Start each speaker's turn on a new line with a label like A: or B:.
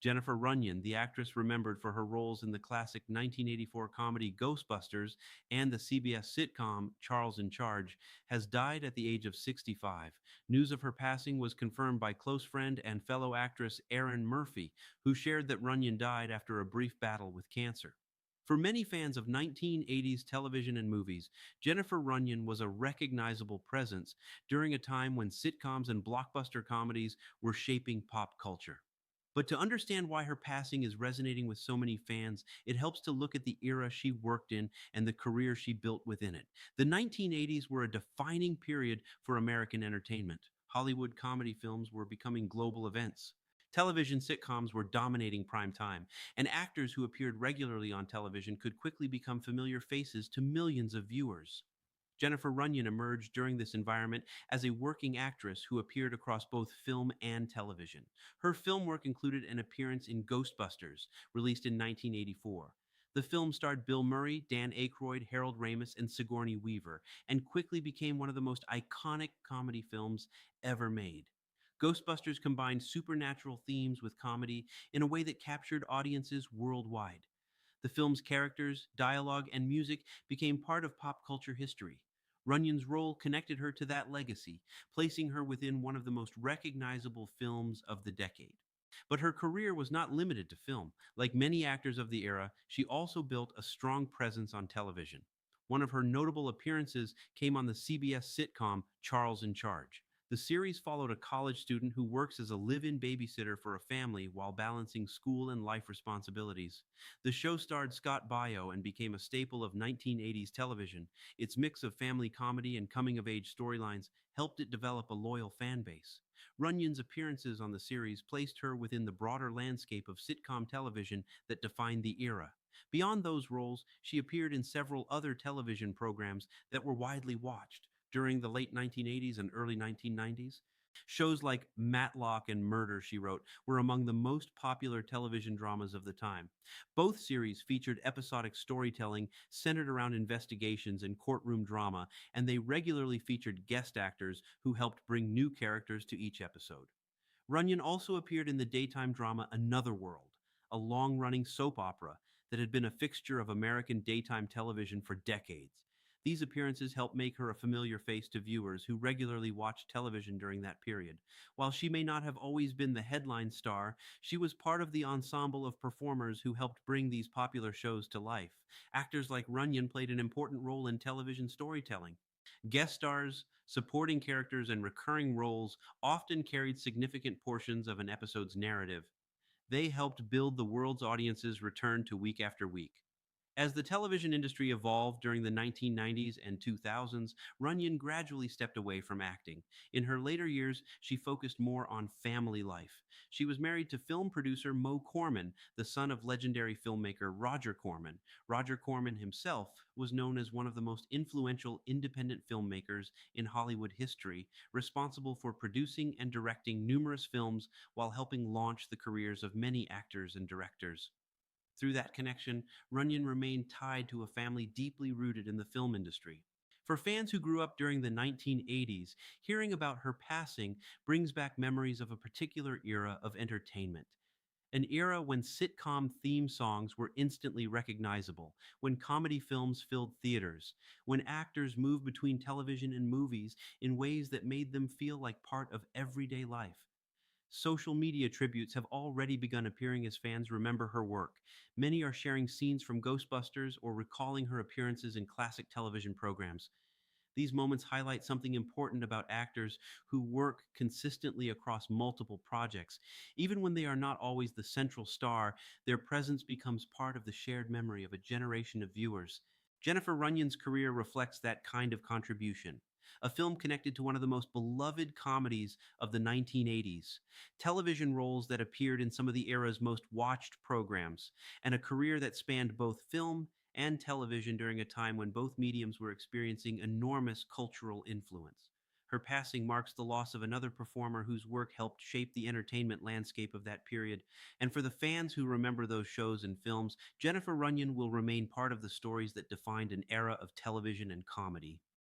A: Jennifer Runyon, the actress remembered for her roles in the classic 1984 comedy Ghostbusters and the CBS sitcom Charles in Charge, has died at the age of 65. News of her passing was confirmed by close friend and fellow actress Erin Murphy, who shared that Runyon died after a brief battle with cancer. For many fans of 1980s television and movies, Jennifer Runyon was a recognizable presence during a time when sitcoms and blockbuster comedies were shaping pop culture. But to understand why her passing is resonating with so many fans, it helps to look at the era she worked in and the career she built within it. The 1980s were a defining period for American entertainment. Hollywood comedy films were becoming global events. Television sitcoms were dominating prime time, and actors who appeared regularly on television could quickly become familiar faces to millions of viewers. Jennifer Runyon emerged during this environment as a working actress who appeared across both film and television. Her film work included an appearance in Ghostbusters, released in 1984. The film starred Bill Murray, Dan Aykroyd, Harold Ramis, and Sigourney Weaver, and quickly became one of the most iconic comedy films ever made. Ghostbusters combined supernatural themes with comedy in a way that captured audiences worldwide. The film's characters, dialogue, and music became part of pop culture history. Runyon's role connected her to that legacy, placing her within one of the most recognizable films of the decade. But her career was not limited to film. Like many actors of the era, she also built a strong presence on television. One of her notable appearances came on the CBS sitcom Charles in Charge. The series followed a college student who works as a live in babysitter for a family while balancing school and life responsibilities. The show starred Scott Baio and became a staple of 1980s television. Its mix of family comedy and coming of age storylines helped it develop a loyal fan base. Runyon's appearances on the series placed her within the broader landscape of sitcom television that defined the era. Beyond those roles, she appeared in several other television programs that were widely watched during the late 1980s and early 1990s. Shows like Matlock and Murder, She Wrote, were among the most popular television dramas of the time. Both series featured episodic storytelling centered around investigations and courtroom drama, and they regularly featured guest actors who helped bring new characters to each episode. Runyon also appeared in the daytime drama Another World, a long running soap opera that had been a fixture of American daytime television for decades. These appearances helped make her a familiar face to viewers who regularly watched television during that period. While she may not have always been the headline star, she was part of the ensemble of performers who helped bring these popular shows to life. Actors like Runyon played an important role in television storytelling. Guest stars, supporting characters, and recurring roles often carried significant portions of an episode's narrative. They helped build the world's audiences return to week after week. As the television industry evolved during the 1990s and 2000s, Runyon gradually stepped away from acting. In her later years, she focused more on family life. She was married to film producer Mo Corman, the son of legendary filmmaker Roger Corman. Roger Corman himself was known as one of the most influential independent filmmakers in Hollywood history, responsible for producing and directing numerous films while helping launch the careers of many actors and directors. Through that connection, Runyon remained tied to a family deeply rooted in the film industry. For fans who grew up during the 1980s, hearing about her passing brings back memories of a particular era of entertainment. An era when sitcom theme songs were instantly recognizable, when comedy films filled theaters, when actors moved between television and movies in ways that made them feel like part of everyday life. Social media tributes have already begun appearing as fans remember her work. Many are sharing scenes from Ghostbusters or recalling her appearances in classic television programs. These moments highlight something important about actors who work consistently across multiple projects. Even when they are not always the central star, their presence becomes part of the shared memory of a generation of viewers. Jennifer Runyon's career reflects that kind of contribution. A film connected to one of the most beloved comedies of the 1980s, television roles that appeared in some of the era's most watched programs, and a career that spanned both film and television during a time when both mediums were experiencing enormous cultural influence. Her passing marks the loss of another performer whose work helped shape the entertainment landscape of that period. And for the fans who remember those shows and films, Jennifer Runyon will remain part of the stories that defined an era of television and comedy.